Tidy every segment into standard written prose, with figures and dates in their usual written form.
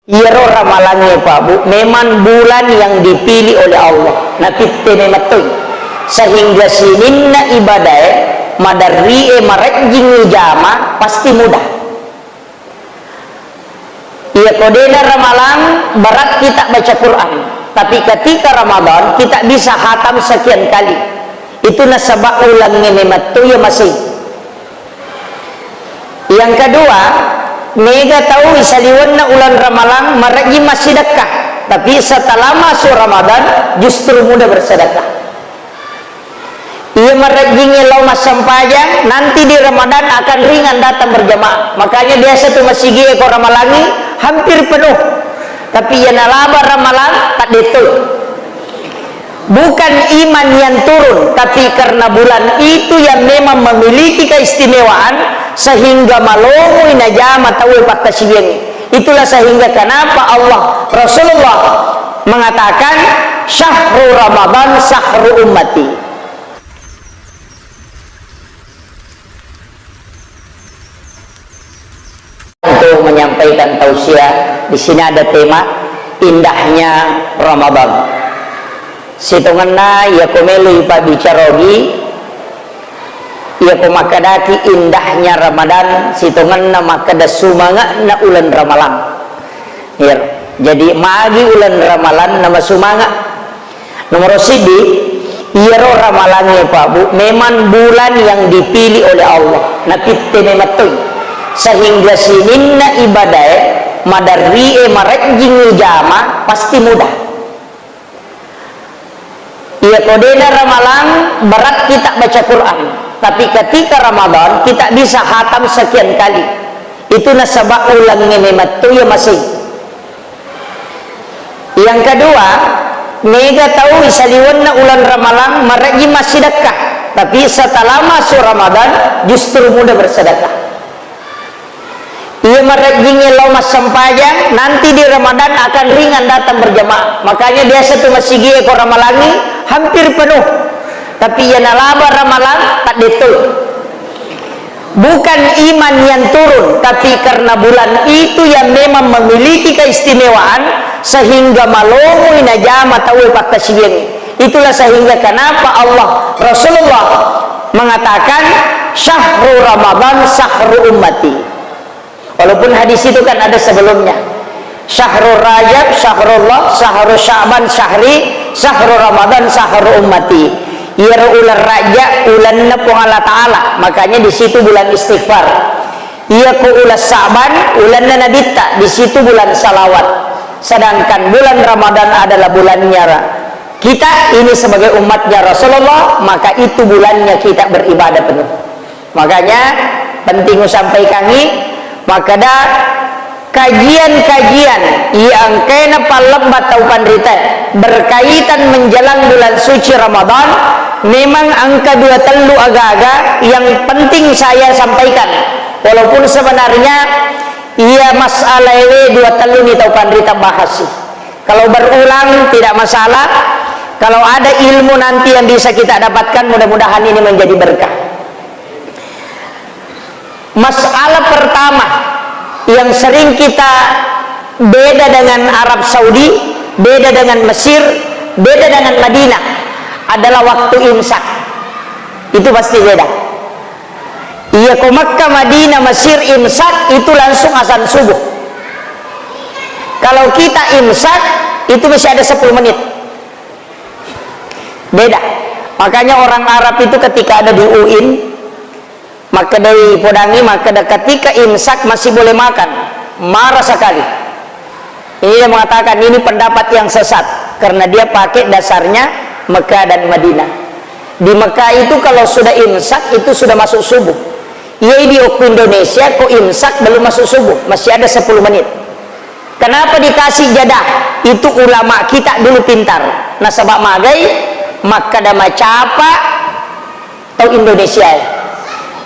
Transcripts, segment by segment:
Iro ramalannya Pak Bu, memang bulan yang dipilih oleh Allah. Nabi temematui sehingga sininna ibadah madari marajing jama pasti mudah. Ia kodena ramalan berat kita baca Quran, tapi ketika Ramadan kita bisa hatam sekian kali. Itu nasabak ulangnya mematui masih. Yang kedua, mega tahu isaliwanna ulan ramalan marajing masih sedekah, tapi setelah masuk Ramadan justru mudah bersedekah. Ia merajingi lama sampaya nanti di Ramadan akan ringan datang berjamaah. Makanya biasa tuh masih gini kok ramalangi hampir penuh, tapi ia nalaba ramalan tak betul. Bukan iman yang turun, tapi karena bulan itu yang memang memiliki keistimewaan sehingga malongu inajama tahu pakasiyen. Itulah sehingga kenapa Allah Rasulullah mengatakan syahrul Ramadan syahrul ummati. Untuk menyampaikan tausiah, di sini ada tema indahnya Ramadan. Situnganna ya komelu ipa bicarogi, ya komakadaki indahnya Ramadan. Situnganna makada sumanga na ulan ramalan. Ya, jadi magi ulan ramalan nama sumanga. Nomor sidi, iro ramalannya Pak Bu, memang bulan yang dipilih oleh Allah. Nabi temematui sehingga sininna ibadah madari marajing jama pasti mudah. Ia kodena ramalan berat kita baca Quran, tapi ketika Ramadan kita bisa hatam sekian kali. Itu nasabak ulangnya mematui masih. Yang kedua, mega tahu isaliwanna ulan ramalan marajing masih sedekah, tapi setelah masuk Ramadan justru mudah bersedekah. Ia merajingi lama sampaya nanti di Ramadan akan ringan datang berjamaah. Makanya biasa tuh masih gini kok ramalangi hampir penuh, tapi ia nalaba ramalan tak betul. Bukan iman yang turun, tapi karena bulan itu yang memang memiliki keistimewaan sehingga malongu inajama tahu pakasiyen. Itulah sehingga kenapa Allah Rasulullah mengatakan syahrul Ramadan syahrul ummati. Walaupun hadis itu kan ada sebelumnya. Syahrul Rajab, Syahrullah, Syahrul Sya'ban, Syahri, Syahrul Ramadan, Syahrul Ummati. Ia ulan Raja, ulan nepung Allah Ta'ala. Makanya di situ bulan istighfar. Ia ku ulan Sya'ban, ulan Nabita. Di situ bulan salawat. Sedangkan bulan Ramadan adalah bulannya kita ini sebagai umatnya Rasulullah, maka itu bulannya kita beribadah penuh. Makanya penting sampai kami maka ada kajian-kajian yang kena palembat atau pandrita berkaitan menjelang bulan suci Ramadan. Memang angka 2 telu agak-agak yang penting saya sampaikan, walaupun sebenarnya ia masalah ini 2 telu ni tau pandrita bahas. Kalau berulang tidak masalah, kalau ada ilmu nanti yang bisa kita dapatkan, mudah-mudahan ini menjadi berkah. Masalah pertama yang sering kita beda dengan Arab Saudi, beda dengan Mesir, beda dengan Madinah adalah waktu imsak. Itu pasti beda. Iya ke Makkah, Madinah, Mesir imsak itu langsung azan subuh. Kalau kita imsak itu masih ada 10 menit. Beda. Makanya orang Arab itu ketika ada di UIN, maka dari podangi, maka ketika imsak masih boleh makan, marah sekali. Ini dia mengatakan ini pendapat yang sesat karena dia pakai dasarnya Mekah dan Madinah. Di Mekah itu kalau sudah imsak itu sudah masuk subuh. Ia di Indonesia kok imsak belum masuk subuh, masih ada 10 menit. Kenapa dikasih jadah? Itu ulama kita dulu pintar. Nah sebab magai maka ada macapa atau Indonesia.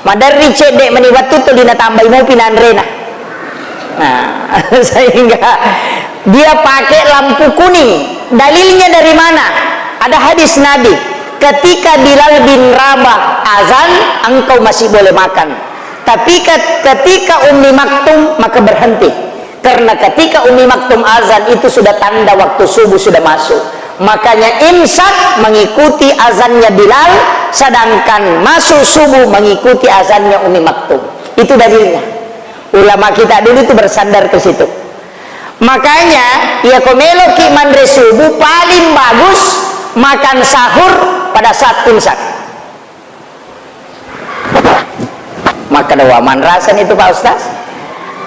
Madari cedek meniwat tutul dina tambah mau pinan rena. Nah, sehingga dia pakai lampu kuning. Dalilnya dari mana? Ada hadis Nabi, ketika Bilal bin Rabah azan, engkau masih boleh makan. Tapi ketika Ummi Maktum maka berhenti. Karena ketika Ummi Maktum azan itu sudah tanda waktu subuh sudah masuk. Makanya imsak mengikuti azannya Bilal, sedangkan masuk subuh mengikuti azannya Ummi Maktum. Itu dalilnya. Ulama kita dulu itu bersandar ke situ. Makanya ya komelo ki mandre subuh paling bagus makan sahur pada saat imsak. Maka dawaman rasan itu Pak Ustaz.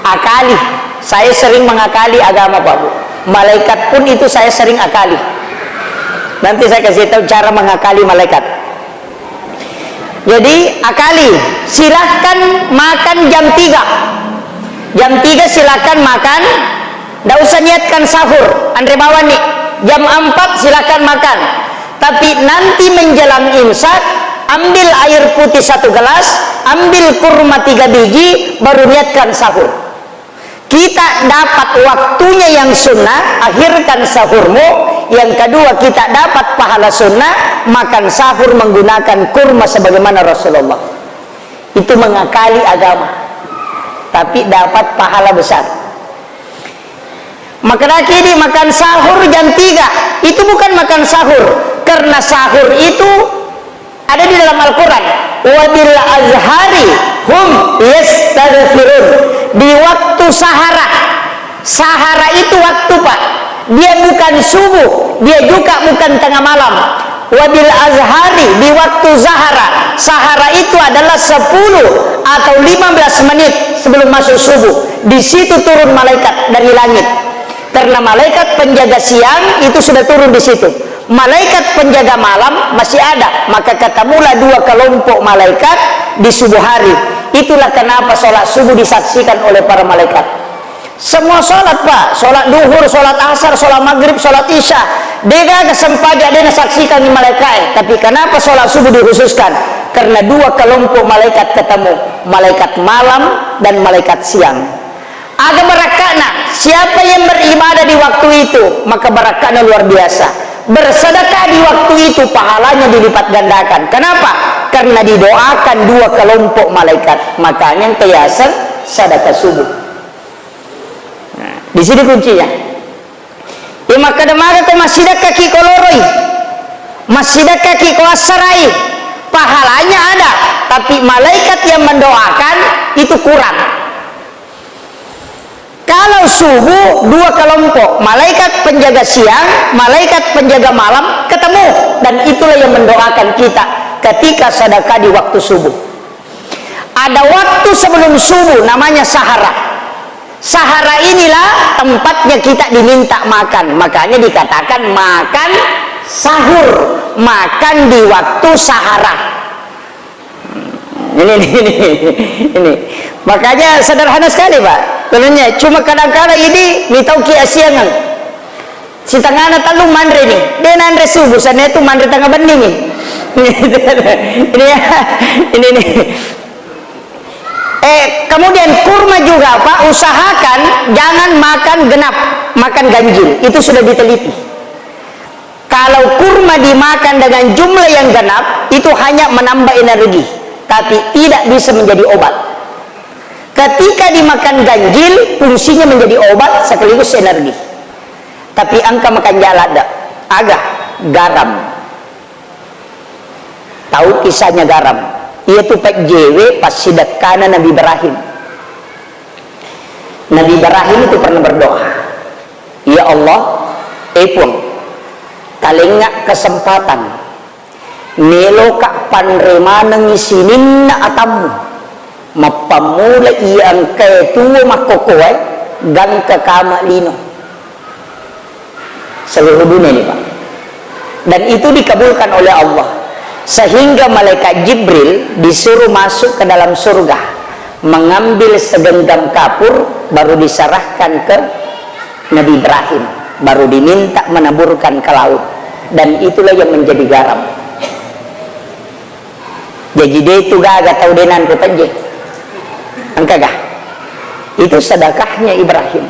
Akali, saya sering mengakali agama Pak Bu. Malaikat pun itu saya sering akali. Nanti saya kasih tahu cara mengakali malaikat. Jadi akali, silahkan makan jam 3. Jam 3 silahkan makan, tidak usah niatkan sahur. Andre bawa nih, jam 4 silahkan makan. Tapi nanti menjelang imsak, ambil air putih 1 gelas, ambil kurma 3 biji, baru niatkan sahur. Kita dapat waktunya yang sunnah, akhirkan sahurmu. Yang kedua, kita dapat pahala sunnah, makan sahur menggunakan kurma sebagaimana Rasulullah. Itu mengakali agama, tapi dapat pahala besar. Maka lagi makan sahur jam 3, itu bukan makan sahur, karena sahur itu ada di dalam Al-Quran. Wabil azhari hum yastaghfirun. Di waktu sahara. Sahara itu waktu Pak, dia bukan subuh, dia juga bukan tengah malam. Wabil azhari, di waktu zahara. Sahara itu adalah 10 atau 15 menit sebelum masuk subuh. Di situ turun malaikat dari langit. Karena malaikat penjaga siang itu sudah turun di situ. Malaikat penjaga malam masih ada. Maka ketemulah 2 kelompok malaikat di subuh hari. Itulah kenapa sholat subuh disaksikan oleh para malaikat. Semua sholat Pak, sholat duhur, sholat asar, sholat maghrib, sholat isya, dega kesempatan dia saksikan di malaikat. Tapi kenapa sholat subuh dikhususkan? Karena 2 kelompok malaikat ketemu, malaikat malam dan malaikat siang. Ada barakana, siapa yang beribadah di waktu itu, maka barakana luar biasa. Bersedekah di waktu itu pahalanya dilipat gandakan. Kenapa? Karena didoakan 2 kelompok malaikat. Makanya kiasan sedekah subuh. Nah, di sini kuncinya. Ya maka demaga tu masih kaki koloroi, masih kaki kuasarai. Pahalanya ada, tapi malaikat yang mendoakan itu kurang. Kalau subuh 2 kelompok, malaikat penjaga siang, malaikat penjaga malam ketemu, dan itulah yang mendoakan kita ketika sedekah di waktu subuh. Ada waktu sebelum subuh namanya sahara. Sahara inilah tempatnya kita diminta makan, makanya dikatakan makan sahur, makan di waktu sahara. Ini. Makanya sederhana sekali Pak. Sebenarnya cuma kadang-kadang ini mitau ki asiangan. Si tengah talung mandre nih. Dia nandre subuh sana itu mandre tengah bening nih. Ini. Kemudian kurma juga Pak, usahakan jangan makan genap, makan ganjil. Itu sudah diteliti. Kalau kurma dimakan dengan jumlah yang genap, itu hanya menambah energi, tapi tidak bisa menjadi obat. Ketika dimakan ganjil, fungsinya menjadi obat sekaligus energi. Tapi angka makan jalada agak garam. Tahu kisahnya garam? Ia tuh Pak JW pas sidat kana Nabi Ibrahim. Nabi Ibrahim itu pernah berdoa, ya Allah, pun talengak kesempatan nelo kak panremana ngisinin na atamu mapamula iyang ketua makokoe gang kekama lino seluruh dunia ini Pak. Dan itu dikabulkan oleh Allah, sehingga malaikat Jibril disuruh masuk ke dalam surga mengambil segenggam kapur, baru diserahkan ke Nabi Ibrahim, baru diminta menaburkan ke laut, dan itulah yang menjadi garam. Jadi dia itu gak tahu denan ke penjek angka gak itu sedekahnya Ibrahim.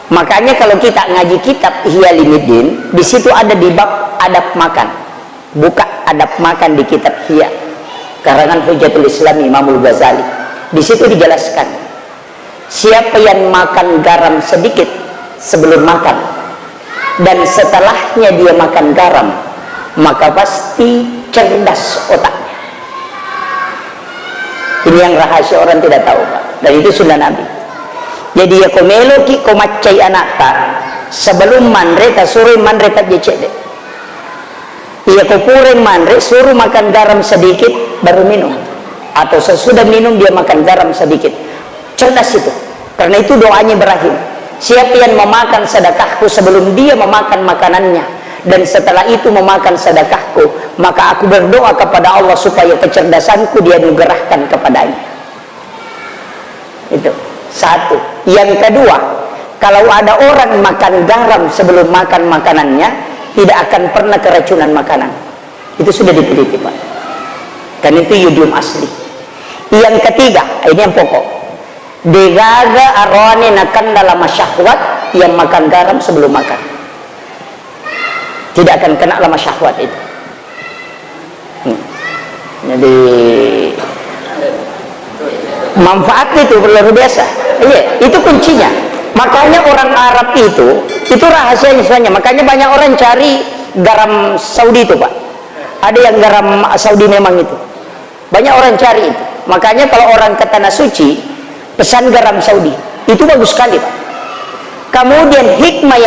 Makanya kalau kita ngaji kitab Ihya Ulumuddin, di situ ada di bab adab makan. Buka adab makan di kitab Ihya karangan Hujjatul Islam Imamul Ghazali. Di situ dijelaskan siapa yang makan garam sedikit sebelum makan dan setelahnya dia makan garam, maka pasti cerdas otaknya. Ini yang rahasia orang tidak tahu, Pak. Dan itu sunnah Nabi. Jadi ya komelo ki komacai anak ta sebelum manre ta suruh manre tak jecek. Iya kupureng manre suruh makan garam sedikit baru minum, atau sesudah minum dia makan garam sedikit. Cerdas itu. Karena itu doanya Ibrahim. Siapa yang memakan sedekahku sebelum dia memakan makanannya, dan setelah itu memakan sedekahku, maka aku berdoa kepada Allah supaya kecerdasanku dia nugerahkan kepadanya. Itu satu. Yang kedua, kalau ada orang makan garam sebelum makan makanannya, tidak akan pernah keracunan makanan. Itu sudah diteliti, Pak. Dan itu yodium asli. Yang ketiga, ini yang pokok, degaga arwane nakan dalam syahwat yang makan garam sebelum makan, tidak akan kena lama syahwat itu. Jadi manfaat itu luar biasa. Iya, itu kuncinya. Makanya orang Arab itu rahasianya sebenarnya. Makanya banyak orang cari garam Saudi itu, Pak. Ada yang garam Saudi memang itu. Banyak orang cari itu. Makanya kalau orang ke tanah suci pesan garam Saudi, itu bagus sekali, Pak. Kemudian hikmah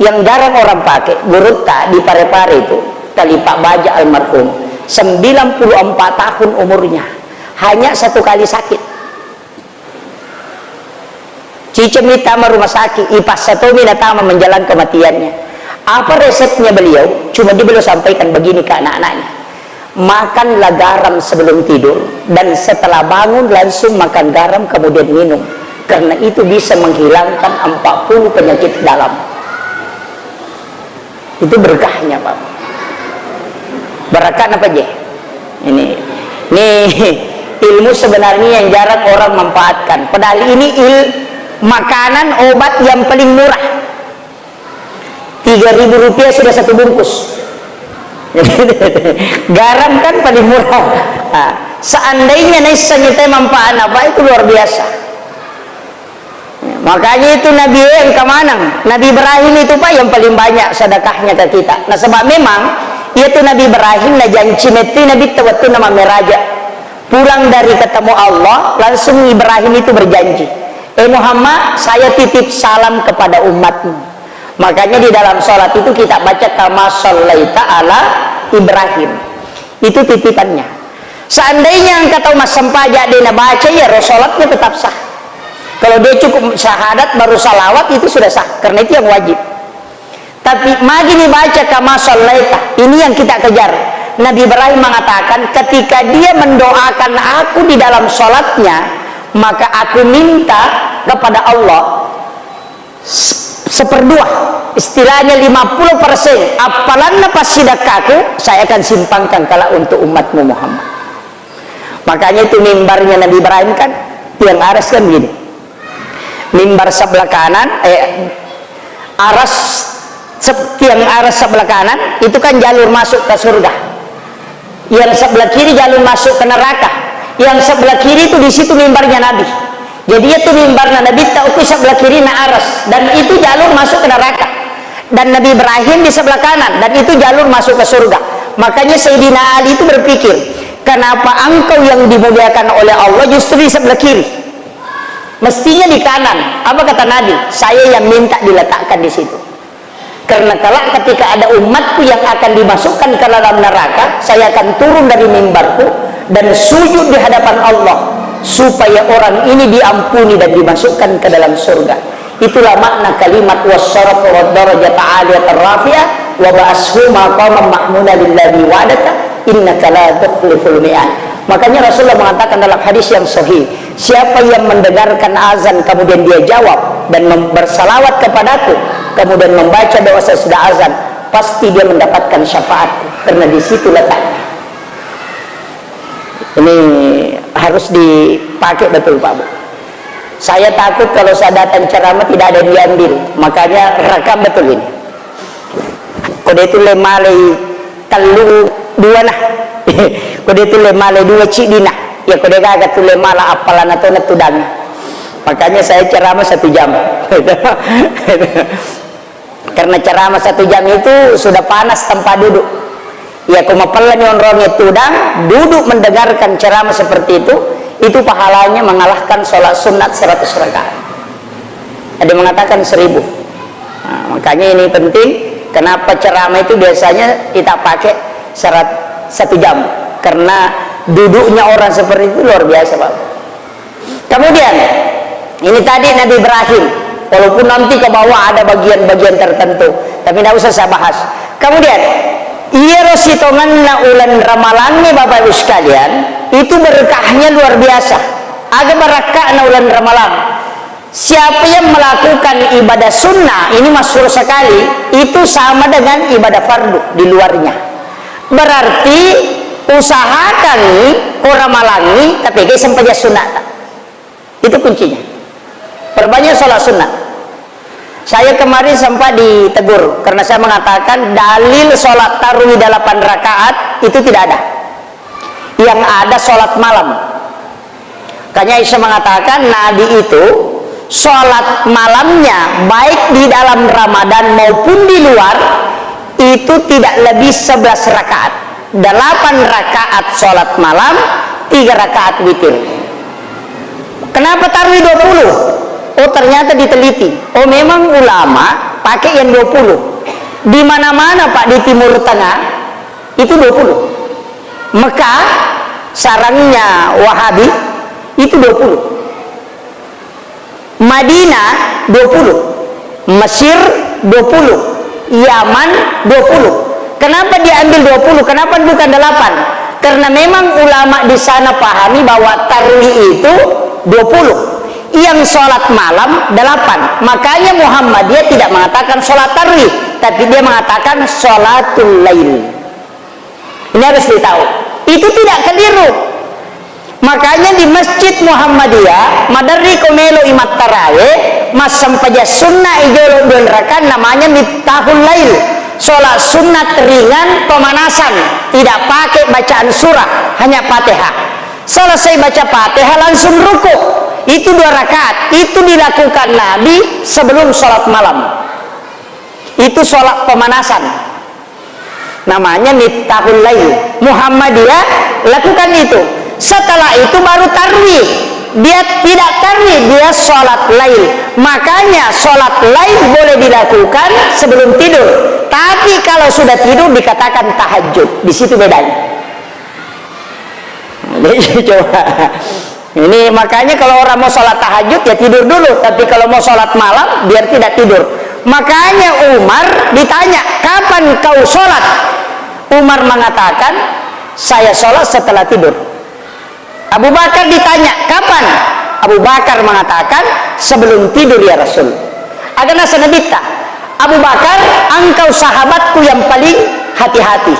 yang jarang orang pakai, Gurutta di Parepare itu, kali Pak Baja almarhum, 94 tahun umurnya, hanya 1 kali sakit. Cicem ditama rumah sakit, ipas satu minatama menjalan kematiannya. Apa resepnya beliau? Cuma dia beliau sampaikan begini ke anak-anaknya. Makanlah garam sebelum tidur, dan setelah bangun langsung makan garam kemudian minum, karena itu bisa menghilangkan 40 penyakit dalam. Itu berkahnya, Pak. Berkah apa aja? Ini ilmu sebenarnya yang jarang orang manfaatkan, padahal ini makanan obat yang paling murah. 3.000 rupiah sudah 1 bungkus. Garam kan paling murah. Nah, seandainya nisanya teh manfaat apa, itu luar biasa. Makanya itu Nabi yang kemana? Nabi Ibrahim itu, Pak, yang paling banyak sedekahnya ke kita. Nah, sebab memang itu Nabi Ibrahim na janji meti Nabi tawattu nama meraja. Pulang dari ketemu Allah, langsung Ibrahim itu berjanji, Muhammad, saya titip salam kepada umatmu. Makanya di dalam sholat itu kita baca kama shallaita ala Ibrahim. Itu titipannya. Seandainya engkau tahu mas sempajak dia baca, ya sholatnya tetap sah. Kalau dia cukup syahadat baru salawat, itu sudah sah, karena itu yang wajib. Tapi magi dibaca kama shallaita, ini yang kita kejar. Nabi Ibrahim mengatakan ketika dia mendoakan aku di dalam sholatnya, maka aku minta kepada Allah 1/2, istilahnya 50%, apalanna pasidakaku saya akan simpangkan kala untuk umatmu Muhammad. Makanya itu mimbarnya Nabi Ibrahim kan tiang aras kan gini, mimbar sebelah kanan, tiang aras sebelah kanan itu kan jalur masuk ke surga, yang sebelah kiri jalur masuk ke neraka, yang sebelah kiri itu di situ mimbarnya Nabi. Jadi itu mimbarnya Nabi tahu sebelah kiri na aras, dan itu jalur masuk ke neraka. Dan Nabi Ibrahim di sebelah kanan, dan itu jalur masuk ke surga. Makanya Sayyidina Ali itu berpikir, kenapa engkau yang dimuliakan oleh Allah justru di sebelah kiri? Mestinya di kanan. Apa kata Nabi? Saya yang minta diletakkan di situ. Karena kelak ketika ada umatku yang akan dimasukkan ke dalam neraka, saya akan turun dari mimbarku dan sujud di hadapan Allah, supaya orang ini diampuni dan dimasukkan ke dalam surga. Itulah makna kalimat wasyaraf wa darajat aliyat rafi'ah wa ba'ashu maqaman mahmuna lillahi wa'adaka innaka la tukhliful mi'ad. Makanya Rasulullah mengatakan dalam hadis yang sahih, siapa yang mendengarkan azan kemudian dia jawab dan bersalawat kepadaku kemudian membaca doa sesudah azan, pasti dia mendapatkan syafaat, karena di situ letaknya. Ini harus dipakai betul, Pak Bu. Saya takut kalau saya datang ceramah tidak ada yang diambil, makanya rekam betul ini. Kode itu lemalai telu dua nah, kode itu lemalai dua cidina, ya kode gagat tu lemala apalan atau netudang. Makanya saya ceramah 1 jam. Karena ceramah 1 jam itu sudah panas tanpa duduk. Ya kumapelan yang orang itu duduk mendengarkan ceramah seperti itu pahalanya mengalahkan sholat sunat 100 rakaat. Ada yang mengatakan 1000. Nah, makanya ini penting. Kenapa ceramah itu biasanya kita pakai 1 jam? Karena duduknya orang seperti itu luar biasa, Pak. Kemudian ini tadi Nabi Ibrahim, walaupun nanti ke bawah ada bagian-bagian tertentu, tapi tidak usah saya bahas. Kemudian iya rositonganna ulan ramalannya Bapak Ibu sekalian, itu berkahnya luar biasa. Agak barakahna ulan ramalan. Siapa yang melakukan ibadah sunnah, ini masyhur sekali, itu sama dengan ibadah fardu di luarnya. Berarti usahakan orang malangi tapi guys sampai sunat. Itu kuncinya. Perbanyak sholat sunnah. Saya kemarin sempat ditegur karena saya mengatakan dalil sholat tarawih 8 rakaat itu tidak ada. Yang ada sholat malam. Makanya Aisyah mengatakan Nabi itu sholat malamnya baik di dalam Ramadan maupun di luar itu tidak lebih 11 rakaat. 8 rakaat sholat malam, 3 rakaat witir. Kenapa tarawih 20? Oh ternyata diteliti. Oh memang ulama pakai yang 20. Di mana-mana Pak di Timur Tengah itu 20. Mekah sarangnya Wahabi itu 20. Madinah 20. Mesir 20. Yaman 20. Kenapa diambil 20? Kenapa bukan 8? Karena memang ulama di sana pahami bahwa tarawih itu 20, yang sholat malam 8. Makanya Muhammadiyah tidak mengatakan sholat tarawih, tapi dia mengatakan sholatul lail. Ini harus ditahu. Itu tidak keliru. Makanya di Masjid Muhammadiyah Madari Komelo Imat Tarawih mas sampaja sunnah ijolok 2 rakaat namanya miftahul lail. Sholat sunat ringan pemanasan, tidak pakai bacaan surah, hanya Fatihah. Selesai baca Fatihah langsung ruku. Itu 2 rakaat. Itu dilakukan Nabi sebelum sholat malam. Itu sholat pemanasan. Namanya miftahul lail. Muhammadiyah lakukan itu. Setelah itu baru tarawih. Dia tidak tarawih, dia sholat lail. Makanya sholat lail boleh dilakukan sebelum tidur. Tapi kalau sudah tidur dikatakan tahajud. Di situ bedanya. Jadi coba. Ini makanya kalau orang mau sholat tahajud ya tidur dulu. Tapi kalau mau sholat malam biar tidak tidur. Makanya Umar ditanya, kapan kau sholat? Umar mengatakan, saya sholat setelah tidur. Abu Bakar ditanya, kapan? Abu Bakar mengatakan, sebelum tidur ya Rasul. Agana sanabita. Abu Bakar, engkau sahabatku yang paling hati-hati.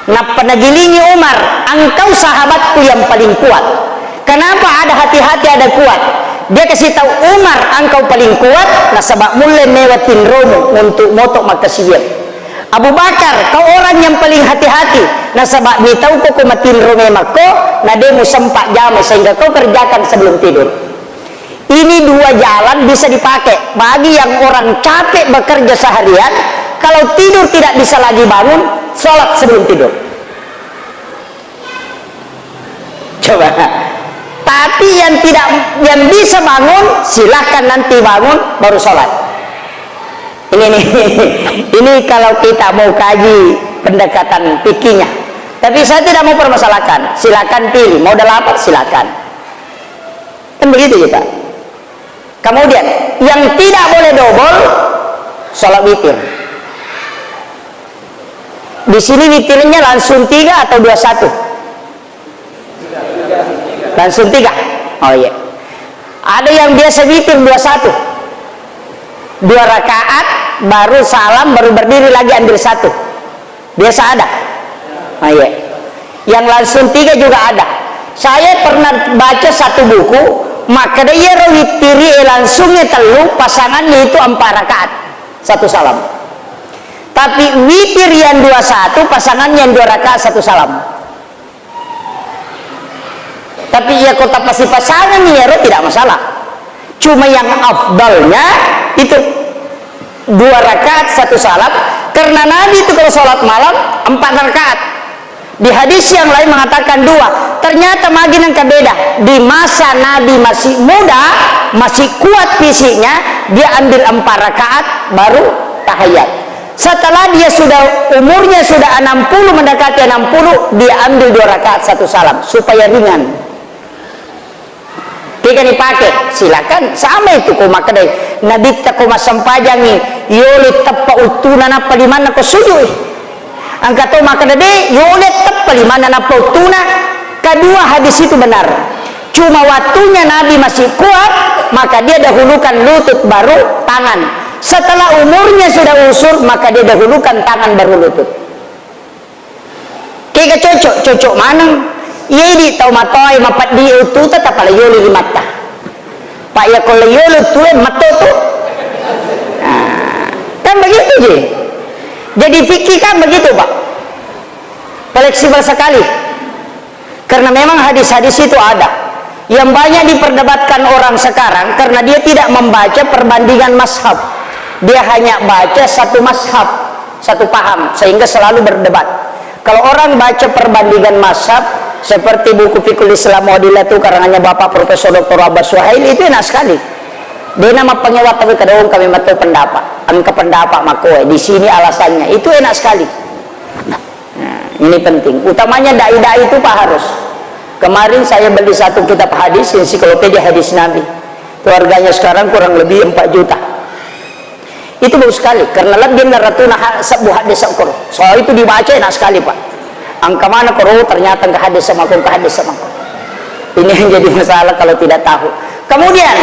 Nah penagilingi Umar, engkau sahabatku yang paling kuat. Kenapa ada hati-hati ada kuat? Dia kasih tahu Umar, engkau paling kuat. Nah sebab mulai mewatin romo untuk motok makasiyah. Abu Bakar, kau orang yang paling hati-hati. Nah sebab dia tahu kau kumatin romo mako. Nah dia mau sempat jam sehingga kau kerjakan sebelum tidur. Ini 2 jalan bisa dipakai bagi yang orang capek bekerja seharian. Kalau tidur tidak bisa lagi bangun, sholat sebelum tidur. Coba. Tapi yang bisa bangun, silahkan nanti bangun baru sholat. Ini kalau kita mau kaji pendekatan fikihnya. Tapi saya tidak mau permasalahkan. Silakan pilih. Mau 8 silakan. Kan begitu kita. Kemudian yang tidak boleh double sholat witir. Di sini witirnya langsung 3 atau 21? Langsung 3. Oh iya. Ada yang biasa witir 21. 2 rakaat baru salam baru berdiri lagi ambil 1. Biasa ada. Oh iya. Yang langsung 3 juga ada. Saya pernah baca satu buku, maka dia witiri langsungnya telu pasangannya itu 4 rakaat 1 salam. Tapi witir yang 21 pasangannya yang 2 rakaat 1 salam. Tapi ya kota pasti pasangan ya tidak masalah. cuma yang afdalnya itu 2 rakaat 1 salam, karena Nabi itu kalau sholat malam 4 rakaat. Di hadis yang lain mengatakan 2. Ternyata makin yang beda. Di masa Nabi masih muda, masih kuat fisiknya, dia ambil 4 rakaat baru tahiyat. Setelah dia sudah umurnya sudah 60, mendekati 60, dia ambil 2 rakaat 1 salam supaya ringan. Jika dipakai silakan, sama itu koma kedai nabi tak koma sampajangi yole tappa utuna napa di mana ko sujud angka to maka dede yole tappa di mana napa utuna. Kedua hadis itu benar, cuma waktunya Nabi masih kuat, maka dia dahulukan lutut baru tangan. Setelah umurnya sudah usur, maka dia dahulukan tangan baru lutut. Kaya cocok mana yedi tau matoi mapat di itu tetap ala yoli di mata pak ya kalau yoli tu mata tu kan begitu je. Jadi fikih kan begitu pak, fleksibel sekali, karena memang hadis-hadis itu ada yang banyak diperdebatkan orang sekarang karena dia tidak membaca perbandingan mazhab, dia hanya baca satu mazhab, satu paham, sehingga selalu berdebat. Kalau orang baca perbandingan mazhab seperti buku Fiqhul Islam Mu'adilah itu karangannya Bapak Profesor Dr. Abbas Suhail, itu enak sekali. Dia nama penyewat tapi kadang kami matu pendapat, angka pendapat makoe di sini alasannya, itu enak sekali. Nah, ini penting. Utamanya dai-dai itu Pak harus. Kemarin saya beli satu kitab hadis, ensiklopedia hadis Nabi. Keluarganya sekarang kurang lebih 4 juta. Itu bagus sekali karena lebih naratuna sebuah hadis Al-Qur'an. Soal itu dibaca enak sekali Pak. Angka mana koro ternyata ke hadis sama ini yang jadi masalah kalau tidak tahu. Kemudian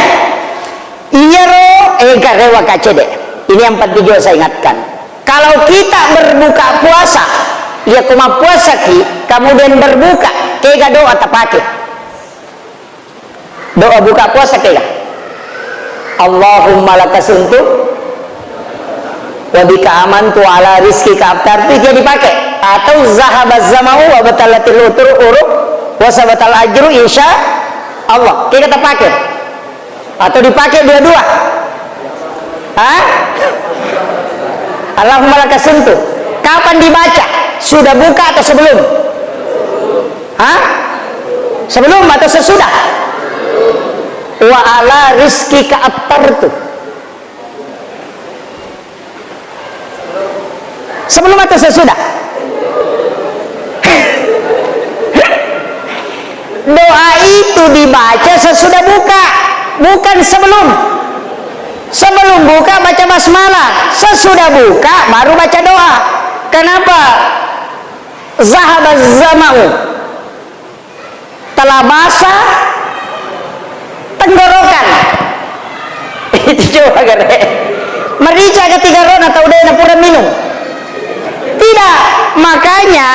garewa kacede ini yang penting juga saya ingatkan, kalau kita berbuka puasa ya kuma puasa ki kemudian berbuka kega doa tapake doa buka puasa kega Allahumma lakasuntu wa bika amantu ala rizqika aftartu, dia dipakai. Atau zahabaz zamau wa batalatil uruk wa sabatal ajru insya Allah, kita pakai. Atau dipakai dua-dua. Allahumma lakasuntu kapan dibaca? Sudah buka atau sebelum? Sebelum atau sesudah? Wa ala rizqika aftartu, sebelum atau sesudah? Doa itu dibaca sesudah buka, bukan sebelum. Sebelum buka baca basmalah, sesudah buka baru baca doa. Kenapa? Zahabaz zamau, telah basah tenggorokan. Itu coba kan? Merica ketika rona atau udah pura minum. Tidak, makanya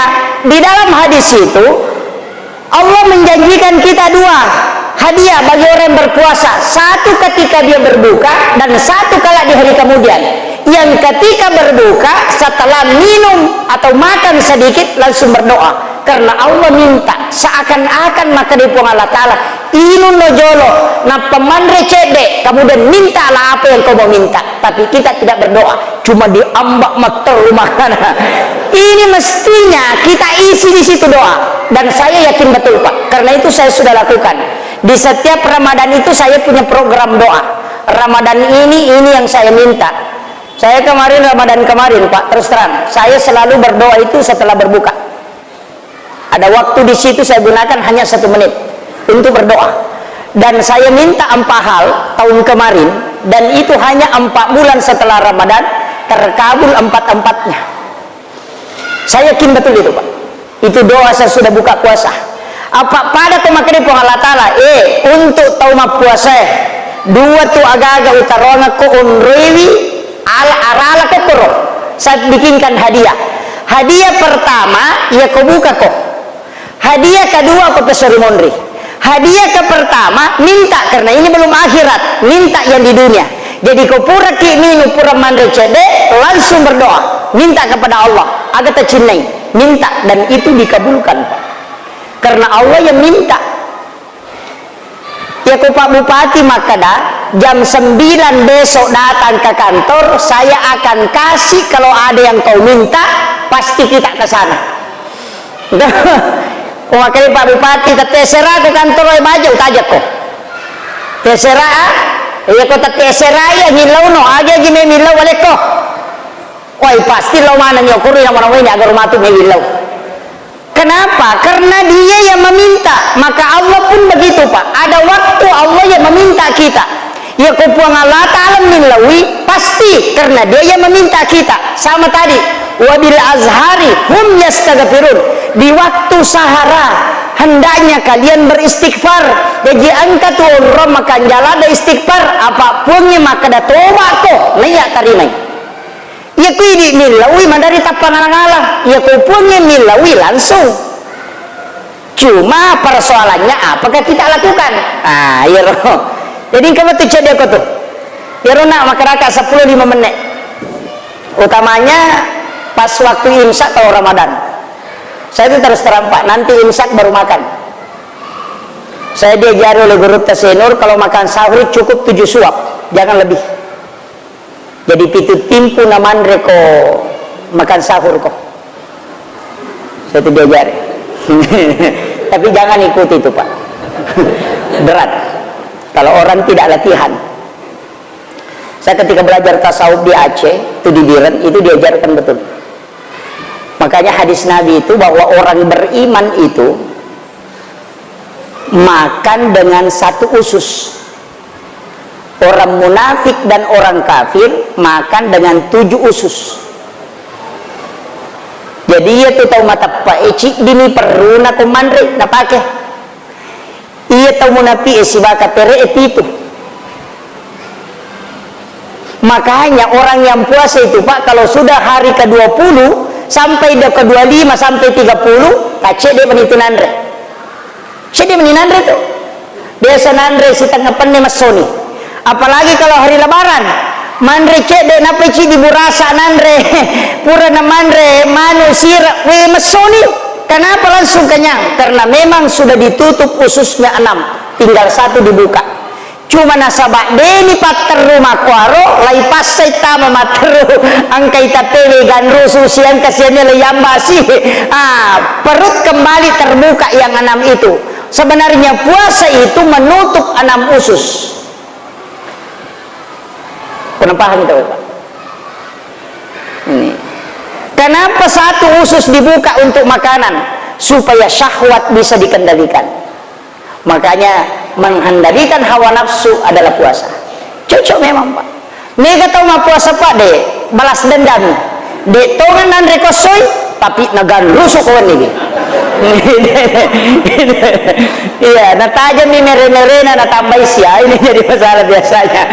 di dalam hadis itu Allah menjanjikan kita 2 hadiah bagi orang yang berpuasa, satu ketika dia berbuka dan satu kala di hari kemudian. Yang ketika berbuka setelah minum atau makan sedikit langsung berdoa, karena Allah minta seakan-akan maka di Allah Ta'ala inun nojolo na pemandre cede kemudian mintalah apa yang kau mau minta, tapi kita tidak berdoa, cuma diambak mata rumah. Ini mestinya kita isi di situ doa, dan saya yakin betul Pak, karena itu saya sudah lakukan di setiap Ramadan itu. Saya punya program doa Ramadan ini yang saya minta. Saya kemarin Ramadan kemarin Pak, terus terang saya selalu berdoa itu setelah berbuka. Ada waktu di situ saya gunakan hanya 1 menit untuk berdoa, dan saya minta 4 hal tahun kemarin, dan itu hanya 4 bulan setelah Ramadan terkabul 4-4-nya. Saya yakin betul itu Pak. Itu doa saya sudah buka puasa. Apa pada temakani po Allah Ta'ala untuk tauma puasa 2 tu aga-aga utarona ko unrewi ala ketoro. Saya bikinkan hadiah. Hadiah pertama ya kau buka kok. Hadiah kedua kau pesori mondri. Hadiah ke pertama minta, karena ini belum akhirat, minta yang di dunia. Jadi kau pura ki minu pura mandre cede langsung berdoa, minta kepada Allah agar tercinai, minta, dan itu dikabulkan Pak. Karena Allah yang minta. Ya ku Pak Bupati Makada, jam 9 besok datang ke kantor, saya akan kasih kalau ada yang kau minta, pasti kita ke sana. Wakil Pak Bupati terserah ke kantor ay baju tajak ko. Terserah, ya ko terserah ya ngilaw no, aja gini milaw balik ko. Wah pasti lo mana nyokuri yang orang ini agar matu milaw. Kenapa? Karena dia yang meminta, maka Allah pun begitu Pak. Ada waktu Allah yang meminta kita. Ya kupuang Allah Ta'ala milawi, pasti karena dia yang meminta kita. Sama tadi, wabil azhari hum yastaghfirun. Di waktu sahara hendaknya kalian beristighfar. Jadi angkat orang makan jalan ada istighfar, apapun yang maka ada tobat kok, layak tarimai. Ya ku ini milawi mandari tapangan ngalah, ya ku punya milawi langsung. Cuma persoalannya apakah kita lakukan? Ah, ya roh. Jadi kamu tuh cedek tuh. Ya roh nak masyarakat 10-5 menit. Utamanya pas waktu imsak atau Ramadan. Saya itu terus terang Pak, nanti imsak baru makan. Saya diajari oleh guru Tasenur kalau makan sahur cukup 7 suap, jangan lebih. Jadi pitu timpu naman reko makan sahur kok. Saya itu diajari. Tapi jangan ikuti itu Pak. Berat. Kalau orang tidak latihan. Saya ketika belajar tasawuf di Aceh, itu di Biren, itu diajarkan betul. Makanya hadis Nabi itu bahwa orang beriman itu makan dengan satu usus. Orang munafik dan orang kafir makan dengan 7 usus. Jadi ia tuh tahu mata Pak Eci dini perlu nak kumandre nak pakai. Ia tahu munafik si baka tere itu. Makanya orang yang puasa itu Pak kalau sudah hari ke-20 sampai ke-25 sampai 30 kacek dia menitu nandre. Cek dia meninandre tuh. Biasa nandre si tengah penne masoni. Apalagi kalau hari lebaran mandre cek dek napeci di burasa nandre pura na mandre manu sirap we mesoni. Kenapa langsung kenyang? Karena memang sudah ditutup ususnya 6, tinggal 1 dibuka. Cuma nasabak deni pater rumah kuaro lai pasai tama materu angkai tapewe ganru susian kasiannya leyambasi. Perut kembali terbuka yang 6 itu. Sebenarnya puasa itu menutup 6 usus. Paham itu Pak? Ini. Kenapa 1 usus dibuka untuk makanan? Supaya syahwat bisa dikendalikan. Makanya mengendalikan hawa nafsu adalah puasa. Cocok memang Pak. Nega tahu mah puasa Pak deh, balas dendam. Dek tongan dan rekosoy, tapi nagan rusuk kawan ini. Iya, nah tajam ini mere-mere na tambah sia, ini jadi masalah biasanya.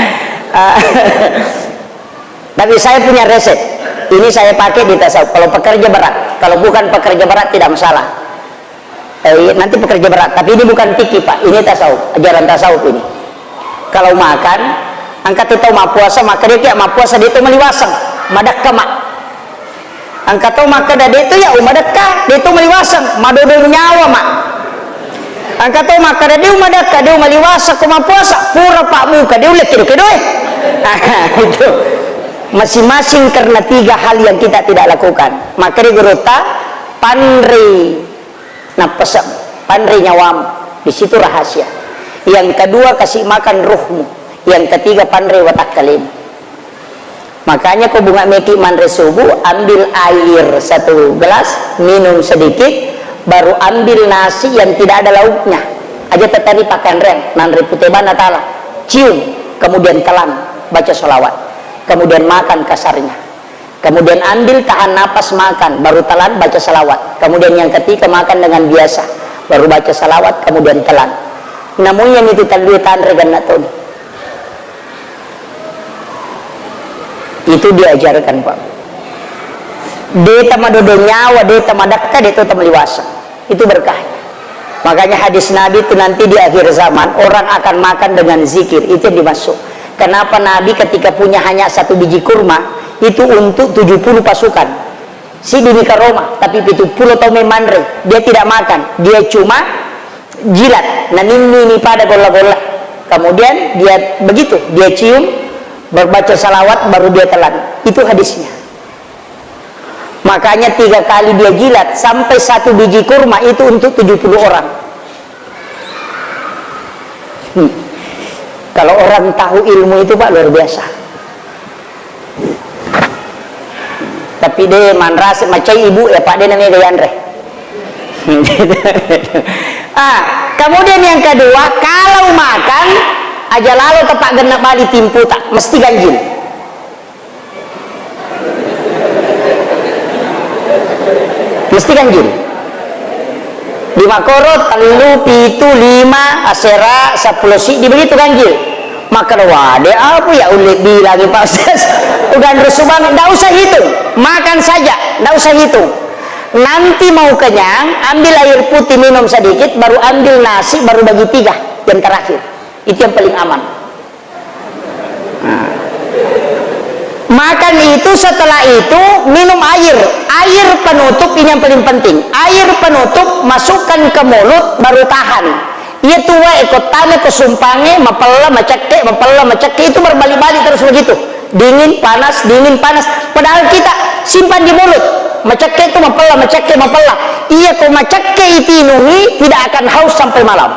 Tapi saya punya resep. Ini saya pakai di tasawuf. Kalau pekerja berat, kalau bukan pekerja berat tidak masalah. Nanti pekerja berat, tapi ini bukan tiki Pak. Ini tasawuf, ajaran tasawuf ini. Kalau makan, angkat itu ma puasa, maka dia kayak ma puasa dia itu meliwasang, madakka mak. Angkat itu maka dia itu ya umadakka, dia itu meliwasang, madodo nyawa mak. Angkat itu maka dia umadakka, dia meliwasang ke ma puasa, pura pak muka dia udah kido-kido. Itu masing-masing karena 3 hal yang kita tidak lakukan. Maka di gerota pandri napasam, pandri nyawam, di situ rahasia. Yang kedua kasih makan ruhmu, yang ketiga pandri watak kalim. Makanya kau bunga meki mandre subuh, ambil air 1 gelas, minum sedikit, baru ambil nasi yang tidak ada lauknya, aja tetari pakan reng, nandre putih banatala, cium, kemudian telan, baca sholawat, kemudian makan kasarnya, kemudian ambil tahan napas makan, baru telan baca salawat, kemudian yang ketiga makan dengan biasa, baru baca salawat, kemudian telan. Namun yang itu tanduitan regan natun itu diajarkan Pak. Deta madodo nyawa, deta madakka, deta tamliwasa. Itu berkah. Makanya hadis Nabi itu nanti di akhir zaman orang akan makan dengan zikir, itu yang dimasuk. Kenapa Nabi ketika punya hanya 1 biji kurma itu untuk 70 pasukan si Dimika Roma, tapi 70 tahun memandre dia tidak makan, dia cuma jilat nanini pada gola-gola kemudian dia begitu, dia cium, berbaca salawat, baru dia telan. Itu hadisnya. Makanya 3 kali dia jilat sampai 1 biji kurma itu untuk 70 orang. Kalau orang tahu ilmu itu Pak, luar biasa. Tapi dia manras macai ibu ya Pak, dia namanya Gayandre. Kemudian yang kedua, kalau makan aja lalu tepak genap bali timpu tak mesti ganjil. Mesti ganjil. 5 korot, telu, pitu, 5, asera, 10 si diberi itu ganjil. Maka wade apa ya ulit di lagi Pak Ustaz. Udah resubang, enggak usah hitung. Makan saja, enggak usah hitung. Nanti mau kenyang, ambil air putih minum sedikit, baru ambil nasi, baru bagi 3 yang terakhir. Itu yang paling aman. Makan itu, setelah itu minum air. Air penutup ini yang paling penting. Air penutup masukkan ke mulut, baru tahan. Ia tua ikut tane kesumpange, mapella macake itu berbalik-balik terus begitu. Dingin panas. Padahal kita simpan di mulut. Macake itu macake. Ia ko macake itinungi tidak akan haus sampai malam.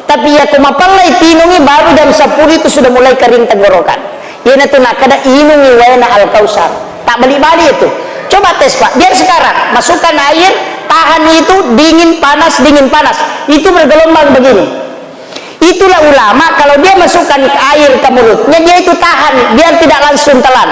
Tapi ia ko mapella itinungi baru jam 10 itu sudah mulai kering tenggorokan. Ia itu nak kada inungi wayna al-kausar. Tak balik-balik itu. Coba tes Pak, biar sekarang masukkan air, tahan itu dingin panas. Itu bergelombang begini. Itulah ulama kalau dia masukkan air ke mulutnya, dia itu tahan, biar tidak langsung telan.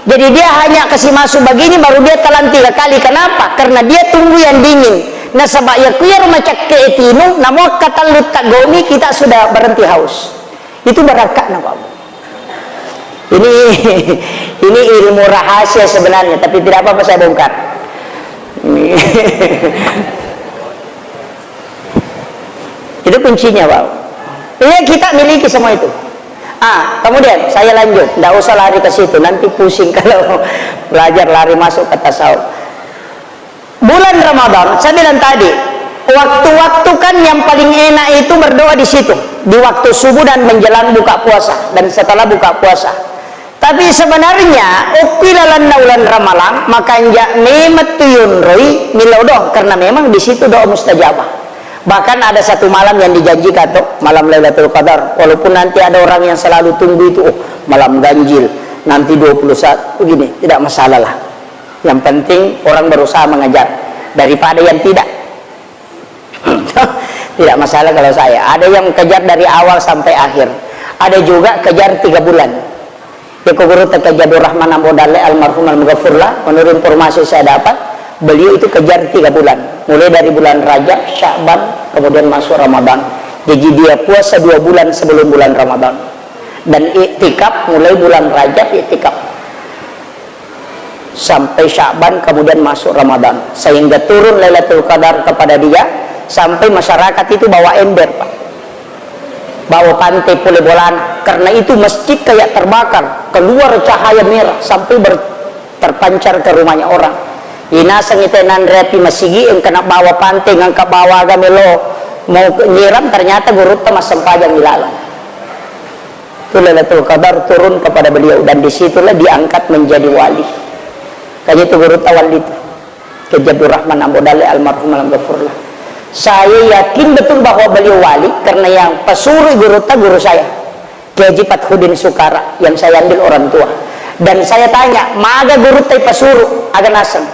Jadi dia hanya kasih masuk begini, baru dia telan 3 kali. Kenapa? Karena dia tunggu yang dingin. Nah sebab ya kuyar macam keetinu, namun kata lut tagoni kita sudah berhenti haus. Itu berakat nama. Ini ilmu rahasia sebenarnya, tapi tidak apa-apa saya bongkar. Itu kuncinya Pak. Ini kita miliki semua itu. Kemudian saya lanjut, tidak usah lari ke situ, nanti pusing kalau belajar lari masuk ke tasawuf. Bulan Ramadan, saya bilang tadi, waktu-waktu kan yang paling enak itu berdoa di situ, di waktu subuh dan menjelang buka puasa dan setelah buka puasa. Tapi sebenarnya upilalan naulan ramalang makanya nemat tuyun roi milodoh, karena memang di situ doa mustajabah. Bahkan ada satu malam yang dijanjikan tuh, malam Lailatul Qadar. Walaupun nanti ada orang yang selalu tunggu itu, malam ganjil nanti 21 begini, tidak masalah lah. Yang penting orang berusaha mengejar daripada yang tidak. Tidak masalah kalau saya. Ada yang kejar dari awal sampai akhir. Ada juga kejar 3 bulan. Ya guru Tekajadur Rahman Ambodale almarhum al-Mughafurlah, menurut informasi saya dapat, beliau itu kejar 3 bulan, mulai dari bulan Rajab, Sya'ban, kemudian masuk Ramadan. Jadi dia puasa 2 bulan sebelum bulan Ramadan, dan iktikaf mulai bulan Rajab, iktikaf sampai Sya'ban, kemudian masuk Ramadan, sehingga turun Lailatul Qadar kepada dia, sampai masyarakat itu bawa ember Pak, bawa pantai pule bolan. Karena itu masjid kayak terbakar, keluar cahaya merah sampai terpancar ke rumahnya orang. Inasang itenan repi masigi yang kena bawa pantai ngangkat bawa gamelo mau nyiram, ternyata guru temas sempajang ilalan. Itu Lailatul Qadar turun kepada beliau, dan disitulah diangkat menjadi wali. Kayaknya itu guru tawal itu Kejadur Rahman Ambodale almarhum al-Ghafurlah. Saya yakin betul bahwa beliau wali karena yang pesuruh guru saya Kiai Fathudin Sukara, yang saya ambil orang tua. Dan saya tanya, maga guru tay pesuruh agan asam,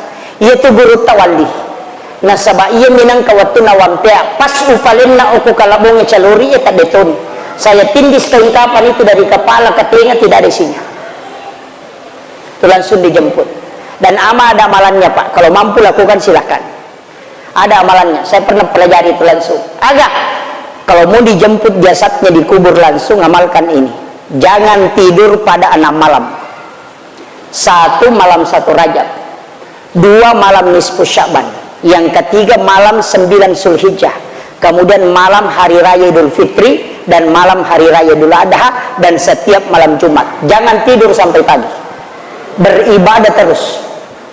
yaitu guru tawali. Nah sabah iya minang kawatu nawampea pas upalin na uku kalabungi caluri eta beton. Saya tindis kelengkapan itu dari kepala ke telinga, tidak ada isinya. Itu langsung dijemput. Dan ada amalannya Pak, kalau mampu lakukan silahkan. Ada amalannya, saya pernah pelajari itu langsung. Kalau mau dijemput jasadnya dikubur langsung, amalkan ini. Jangan tidur pada 6 malam. 1 malam 1 Rajab, 2 malam nisfu Sya'ban, yang ketiga malam 9 Zulhijjah, kemudian malam hari raya Idul Fitri dan malam hari raya Idul Adha, dan setiap malam Jumat. Jangan tidur sampai pagi, beribadah terus,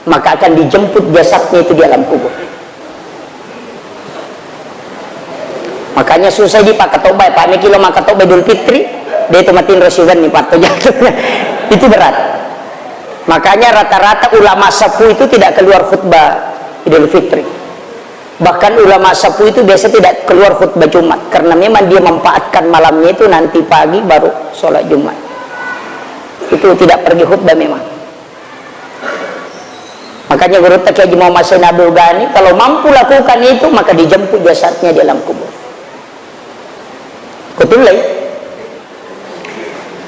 maka akan dijemput jasadnya itu di alam kubur. Makanya susah di Pak Ketobai, Pak Mekilo Pak Ketobai Idul Fitri, dia itu matiin rosiwan nih Pak jatuhnya. Itu berat. Makanya rata-rata ulama sapu itu tidak keluar khutbah Idul Fitri. Bahkan ulama sapu itu biasa tidak keluar khutbah Jumat, karena memang dia memanfaatkan malamnya itu nanti pagi baru sholat Jumat. Itu tidak pergi khutbah memang. Makanya guru Kiai Haji Muhammad Sain Abdul Ghani kalau mampu lakukan itu maka dijemput jasadnya di dalam kubur. Kutulai.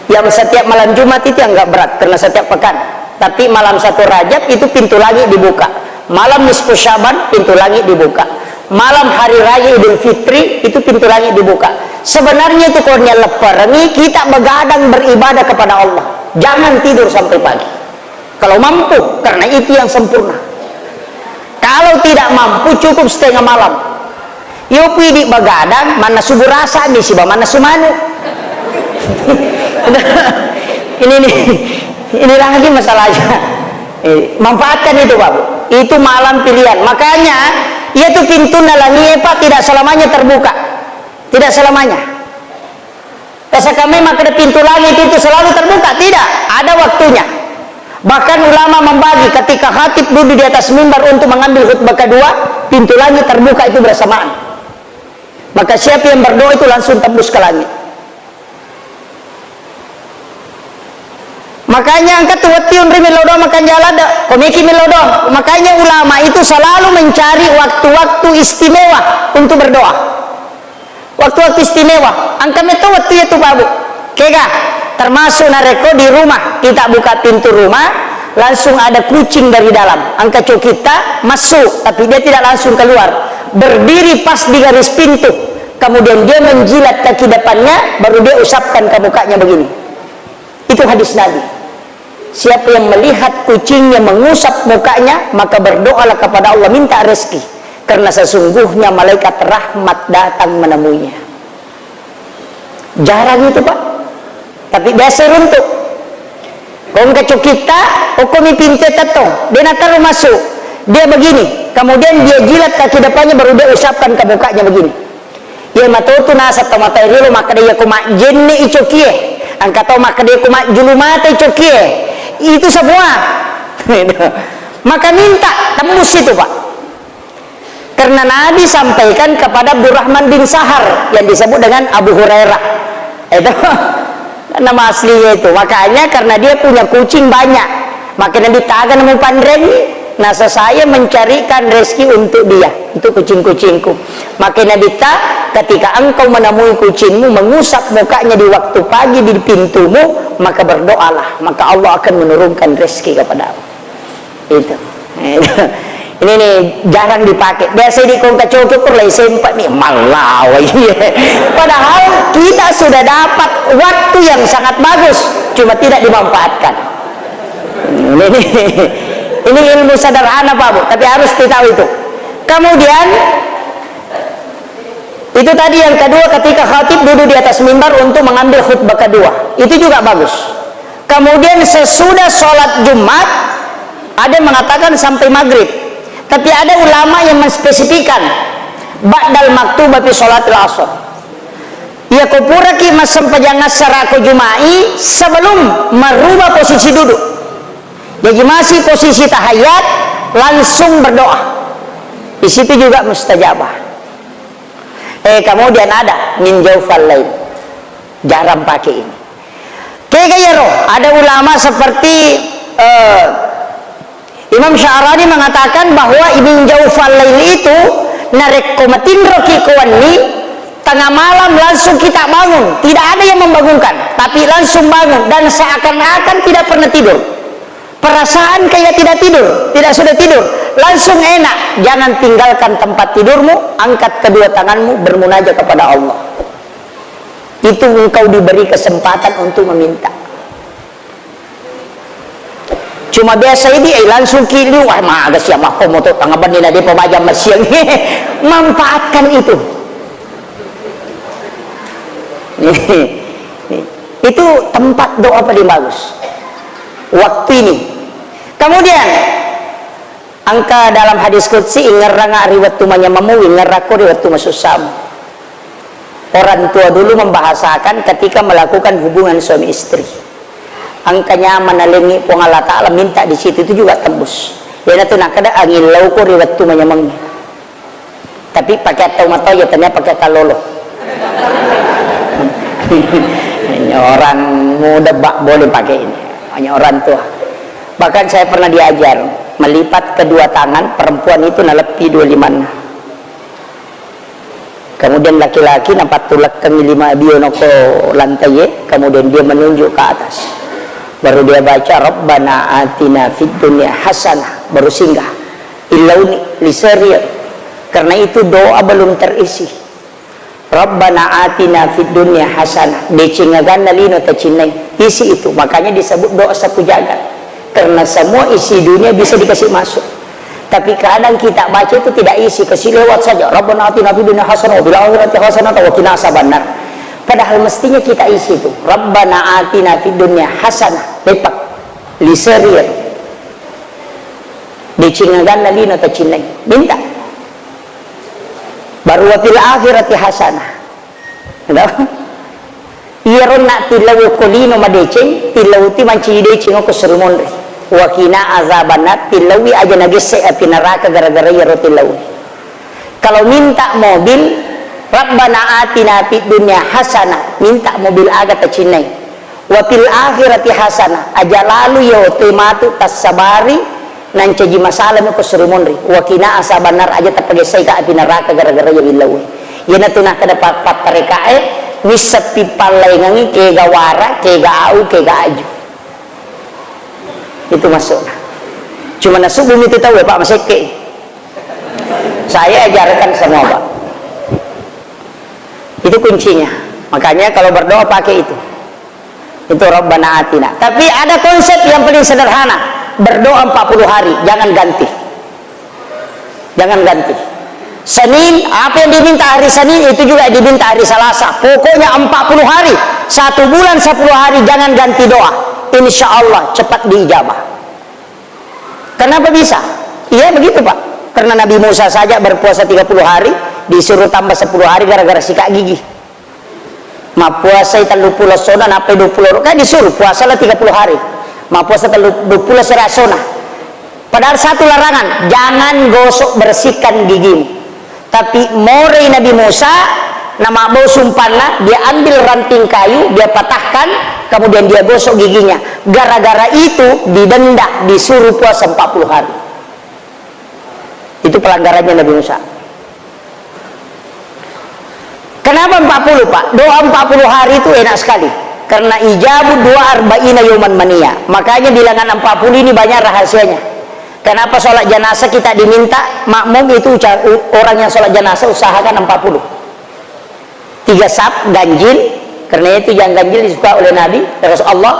Yang setiap malam Jumat itu yang enggak berat karena setiap pekan. Tapi malam 1 Rajab itu pintu langit dibuka. Malam nisfu Syaban pintu langit dibuka. Malam hari raya Idul Fitri itu pintu langit dibuka. Sebenarnya itu kornya leperengi kita begadang beribadah kepada Allah. Jangan tidur sampai pagi. Kalau mampu, karena itu yang sempurna. Kalau tidak mampu cukup setengah malam. Yopi di begadang mana subuh rasa nih sih mana sumanu. ini lagi masalahnya. Manfaatkan itu Pak. Itu malam pilihan. Makanya ia tuh pintu nalangi Pak tidak selamanya terbuka. Tidak selamanya. Kasa kami maka pintu langit itu selalu terbuka. Tidak, ada waktunya. Bahkan ulama membagi ketika khatib duduk di atas mimbar untuk mengambil khutbah kedua, pintu langit terbuka itu bersamaan. Maka siapa yang berdoa itu langsung tembus ke langit. Makanya angkat tuwatiun rimilodo makan jalada komiki milodo. Makanya ulama itu selalu mencari waktu-waktu istimewa untuk berdoa. Waktu-waktu istimewa. Angka metode itu Pak Bu. Kega termasuk nareko di rumah kita buka pintu rumah langsung ada kucing dari dalam. Angka cok kita masuk tapi dia tidak langsung keluar. Berdiri pas di garis pintu. Kemudian dia menjilat kaki depannya baru dia usapkan ke mukanya begini. Itu hadis Nabi. Siapa yang melihat kucingnya mengusap mukanya maka berdoalah kepada Allah minta rezeki karena sesungguhnya malaikat rahmat datang menemuinya. Jarang itu Pak, tapi biasa runtuk. Kau kacau kita hukumi pintu tetong dia natar masuk dia begini kemudian dia jilat kaki depannya baru dia usapkan ke mukanya begini. Ya matotu nasa tomatairu maka dia kumak jenne icokie angkat tau maka dia kumak julumate icokie. Itu semua. Maka minta tembus itu Pak. Karena Nabi sampaikan kepada Abdurrahman bin Sahar yang disebut dengan Abu Hurairah. Itu nama aslinya itu. Makanya karena dia punya kucing banyak, maka Nabi tagan mau pandreng. Nasa saya mencarikan rezeki untuk dia. Itu kucing-kucingku. Maka Nabi ketika engkau menemui kucingmu mengusap mukanya di waktu pagi di pintumu, maka berdoalah, maka Allah akan menurunkan rezeki kepadamu. Itu. Ini nih jarang dipakai. Biasa di kongka cokok perlai sempat nih malau. Padahal kita sudah dapat waktu yang sangat bagus, cuma tidak dimanfaatkan. Ini ilmu sederhana Pak Bu, tapi harus kita tahu itu. Kemudian itu tadi yang kedua ketika khatib duduk di atas mimbar untuk mengambil khutbah kedua. Itu juga bagus. Kemudian sesudah sholat Jumat ada yang mengatakan sampai maghrib. Tapi ada ulama yang menspesifikan ba'dal maktubah fi sholatil asr. Ya kupura ki masam pajangan sarako jumai sebelum merubah posisi duduk. Jadi masih posisi tahiyat langsung berdoa. Di situ juga mustajabah. Kemudian ada min jaufal lail. Jarang pakai ini. Kayak ada ulama seperti Imam Sya'rani mengatakan bahwa min jaufal lail itu narek komatin roki kawani tengah malam langsung kita bangun. Tidak ada yang membangunkan, tapi langsung bangun dan seakan-akan tidak pernah tidur. Perasaan kayak tidak tidur, tidak sudah tidur, langsung enak. Jangan tinggalkan tempat tidurmu, angkat kedua tanganmu bermunajat kepada Allah. Itu engkau diberi kesempatan untuk meminta. Cuma biasa ini langsung kiri, wah ada siapa mau tuh tangga bandina di pemajam siang. Manfaatkan itu. Itu tempat doa paling bagus. Waktu ini. Kemudian angka dalam hadis qudsi ingaranga riwat tumanya mamu ingarako riwat tumasusam. orang tua dulu membahasakan ketika melakukan hubungan suami istri, angkanya menalengi Allah Ta'ala minta di situ itu juga tembus. Ya itu nak kada angin lauko riwat tu menyamang. Tapi pakai tahu mata ya ternyata pakai kalolo. Hanya orang muda boleh pakai ini, hanya orang tua. Bahkan saya pernah diajar melipat kedua tangan perempuan itu nalepi 25. Kemudian laki-laki nampak tulak kami 5 bionoko lantai, kemudian dia menunjuk ke atas. Baru dia baca Rabbana atina fid dunya hasanah, baru singgah ilauni lisarir. Karena itu doa belum terisi. Rabbana atina fid dunya hasanah, decingagan nalino tacinai, isi itu. Makanya disebut doa sapu jagat, karena semua isi dunia bisa dikasih masuk. Tapi kadang kita baca itu tidak isi, kasih lewat saja. Rabbana atina fid dunya hasanah wa fil akhirati hasanah wa qina azabannar. Padahal mestinya kita isi itu Rabbana atina fid dunya hasanah, lepak lisarir, dicingagan nalino tacinai, minta. Baru wa fil akhirati hasanah. Iyaron nak tilawu kolino madeceng, tilawuti manci deceng ko serumonre. Wakina azabanat tilawi aja nagese api neraka gara-gara yaro tilawi. Kalau minta mobil, Rabbana atina fid dunya hasanah, minta mobil aga tacinai. Wa fil akhirati hasanah, aja lalu yo tematu tasabari nan caji masalah ko serumonre. Wakina azabanar aja tapagesai ka api neraka gara-gara yaro tilawi. Yana tunah kada pat parekae misepi palengangi ke gawara ke gaau ke gaaju. Itu masuk. Cuma nasuk bumi itu tahu ya Pak Maseke. Saya ajarkan semua Pak. Itu kuncinya. Makanya kalau berdoa pakai itu. Itu Rabbana atina. Tapi ada konsep yang paling sederhana. Berdoa 40 hari, jangan ganti. Jangan ganti. Senin, apa yang diminta hari Senin itu juga diminta hari Selasa. Pokoknya 40 hari, 1 bulan 10 hari, jangan ganti doa. Insya Allah cepat diijabah. Kenapa bisa? Iya begitu Pak. Karena Nabi Musa saja berpuasa 30 hari, disuruh tambah 10 hari gara-gara sikat gigi. Ma puasa itu 30 sona, apa 20 kan disuruh puasalah 30 hari. Ma puasa 20 serasona. Padahal satu larangan, jangan gosok bersihkan gigimu. Tapi more Nabi Musa nama bau sumpanlah, dia ambil ranting kayu, dia patahkan, kemudian dia gosok giginya. Gara-gara itu didenda, disuruh puasa 40 hari. Itu pelanggarannya Nabi Musa. Kenapa 40 Pak? Doa 40 hari itu enak sekali. Karena ijabu doa arba'ina yauman mania. Makanya bilangan 40 ini banyak rahasianya. Kenapa sholat jenazah kita diminta makmum itu orang yang sholat jenazah usahakan 40. 3 sab ganjil, karena itu yang ganjil disuka oleh Nabi Rasulullah.